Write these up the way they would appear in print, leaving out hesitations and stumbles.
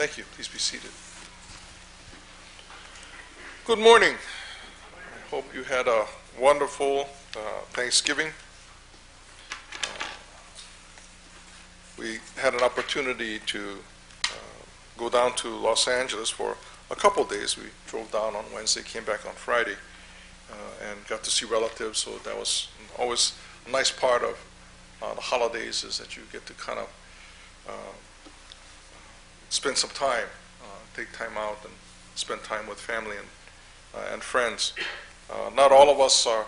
Thank you. Please be seated. Good morning. I hope you had a wonderful Thanksgiving. We had an opportunity to go down to Los Angeles for a couple days. We drove down on Wednesday, came back on Friday, and got to see relatives. So that was always a nice part of the holidays, is that you get to kind of spend some time, take time out and spend time with family and friends. Not all of us are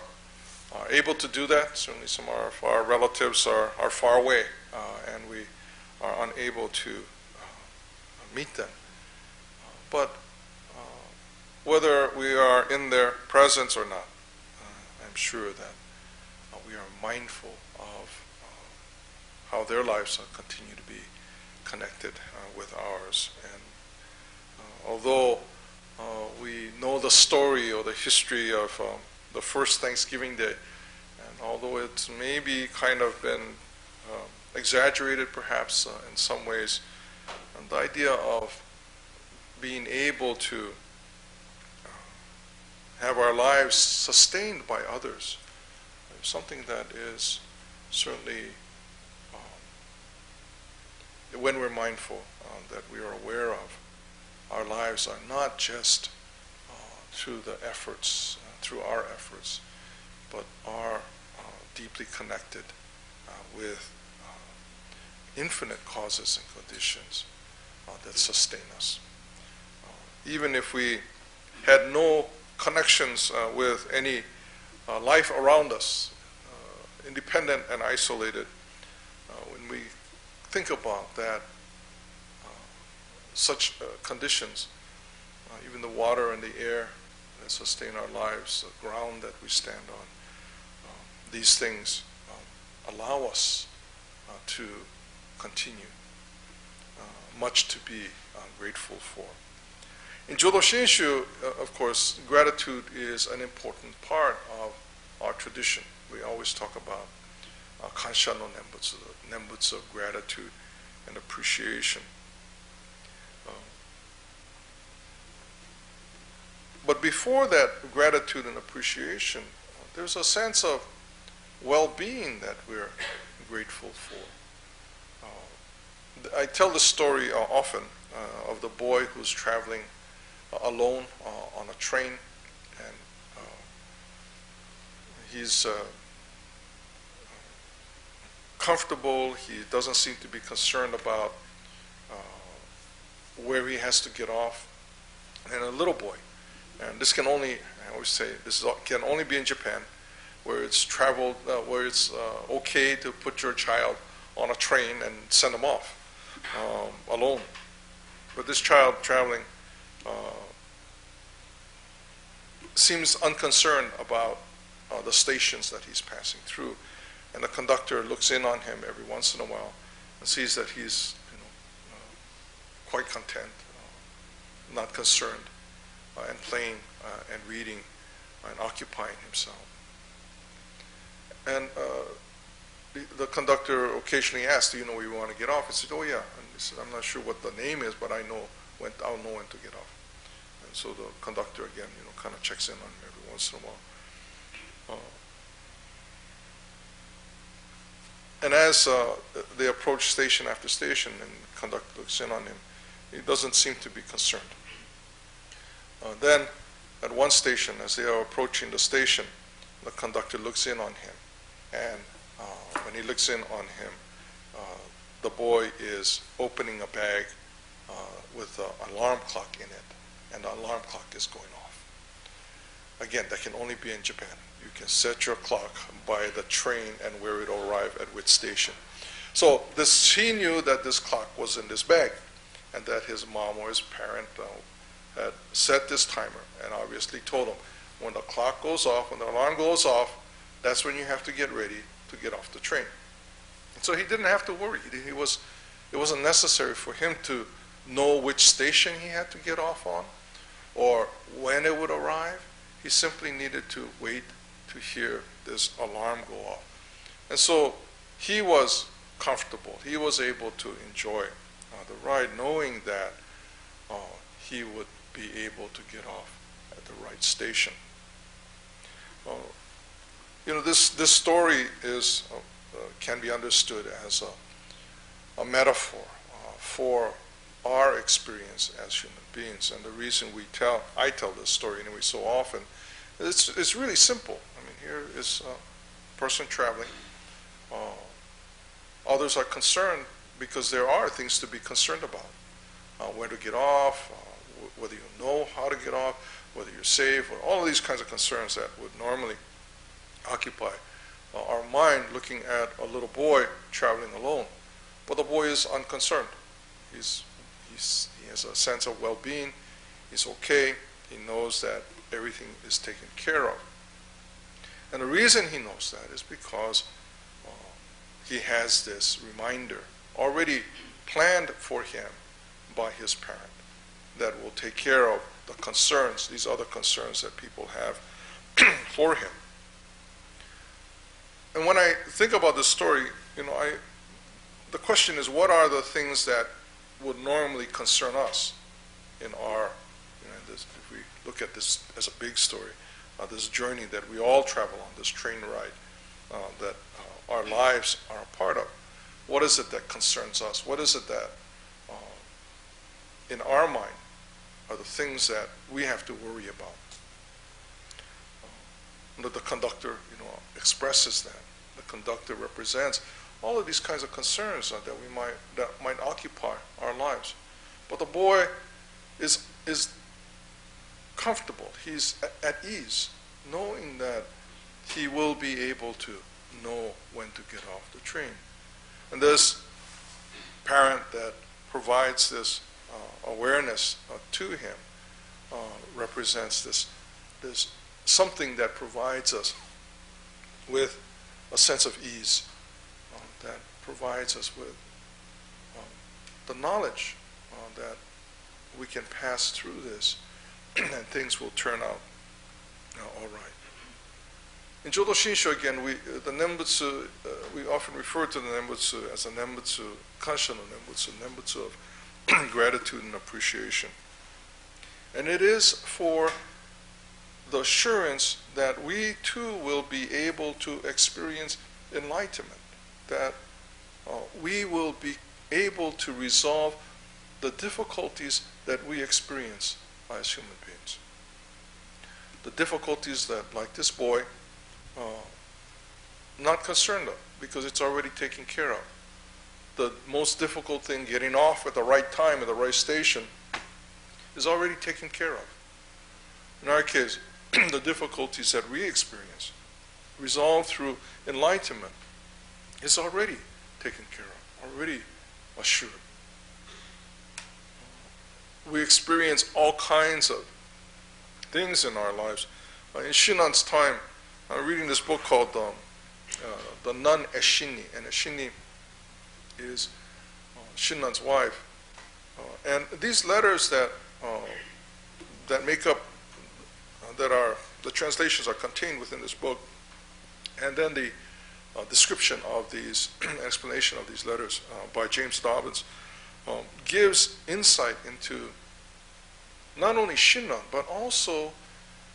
able to do that. Certainly some of our relatives are far away, and we are unable to meet them. But whether we are in their presence or not, I'm sure that we are mindful of how their lives continue to be connected with ours. And although we know the story or the history of the first Thanksgiving Day, and although it's maybe kind of been exaggerated perhaps in some ways, and the idea of being able to have our lives sustained by others is something that is certainly, when we're mindful, that we are aware of. Our lives are not just through the efforts, through our efforts, but are deeply connected with infinite causes and conditions that sustain us. Even if we had no connections with any life around us, independent and isolated, when we think about that, such conditions, even the water and the air that sustain our lives, the ground that we stand on, these things allow us to continue, much to be grateful for. In Jodo Shinshu, of course, gratitude is an important part of our tradition. We always talk about kansha no nembutsu, the nembutsu of gratitude and appreciation. But before that gratitude and appreciation, there's a sense of well-being that we're grateful for. I tell this story often of the boy who's traveling alone on a train, and he's comfortable. He doesn't seem to be concerned about where he has to get off. And a little boy, and this can only, I always say, this can only be in Japan, where it's traveled, where it's okay to put your child on a train and send them off alone. But this child traveling seems unconcerned about the stations that he's passing through, and the conductor looks in on him every once in a while and sees that he's quite content, not concerned, and playing and reading and occupying himself. And the conductor occasionally asks, "Do you know where you want to get off?" He said, "Oh yeah." And he said, "I'm not sure what the name is, but I'll know when to get off." And so the conductor again, kind of checks in on him every once in a while. And as they approach station after station, and the conductor looks in on him, he doesn't seem to be concerned. Then, at one station, as they are approaching the station, the conductor looks in on him. And when he looks in on him, the boy is opening a bag with an alarm clock in it, and the alarm clock is going off. Again, that can only be in Japan. You can set your clock by the train and where it will arrive at which station. So he knew that this clock was in this bag, and that his mom or his parent had set this timer and obviously told him, when the clock goes off, when the alarm goes off, that's when you have to get ready to get off the train. And so he didn't have to worry. It wasn't necessary for him to know which station he had to get off on or when it would arrive. He simply needed to wait to hear this alarm go off. And so he was comfortable. He was able to enjoy the ride, knowing that he would be able to get off at the right station. This story can be understood as a metaphor for our experience as human beings. And the reason I tell this story anyway so often, it's really simple. I mean, here is a person traveling. Others are concerned because there are things to be concerned about. Where to get off, whether you know how to get off, whether you're safe, or all of these kinds of concerns that would normally occupy our mind looking at a little boy traveling alone. But the boy is unconcerned. He has a sense of well-being. He's okay. He knows that everything is taken care of. And the reason he knows that is because he has this reminder already planned for him by his parent that will take care of the concerns, these other concerns that people have for him. And when I think about this story, the question is, what are the things that would normally concern us in our, if we look at this as a big story, this journey that we all travel on, this train ride that our lives are a part of. What is it that concerns us? What is it that, in our mind, are the things that we have to worry about? The conductor, expresses that. The conductor represents all of these kinds of concerns that might occupy our lives. But the boy is comfortable. He's at ease, knowing that he will be able to know when to get off the train. And this parent that provides this awareness to him represents this something that provides us with a sense of ease, that provides us with the knowledge that we can pass through this and things will turn out all right. In Jodo Shinsho, again, the Nembutsu, we often refer to the Nembutsu as a Nembutsu, Kansha no Nembutsu, Nembutsu of gratitude and appreciation. And it is for the assurance that we too will be able to experience enlightenment, that we will be able to resolve the difficulties that we experience as human beings. The difficulties that, like this boy, not concerned of, because it's already taken care of. The most difficult thing, getting off at the right time at the right station, is already taken care of. In our case, the difficulties that we experience, resolved through enlightenment, is already taken care of, already assured. We experience all kinds of things in our lives. In Shinan's time, I'm reading this book called The Nun Eshini, and Eshini is Shinan's wife. And these letters that make up, the translations are contained within this book, and then the description of these, explanation of these letters by James Dobbins gives insight into not only Shinran, but also,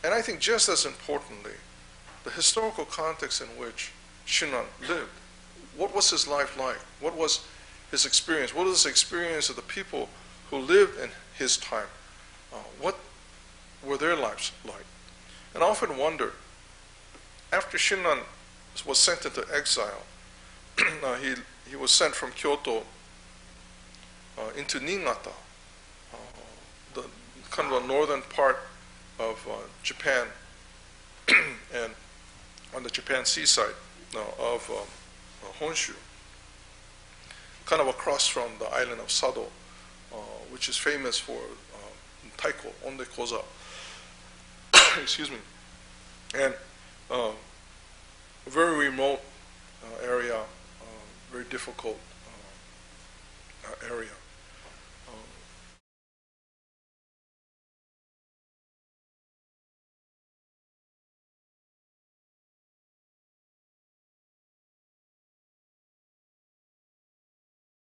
and I think just as importantly, the historical context in which Shinran lived. What was his life like? What was his experience? What was the experience of the people who lived in his time? What were their lives like? And I often wonder, after Shinran was sent into exile, he was sent from Kyoto into Niigata, the kind of a northern part of Japan, and on the Japan seaside of Honshu, kind of across from the island of Sado, which is famous for taiko, onde koza, excuse me, and a very remote area, very difficult area.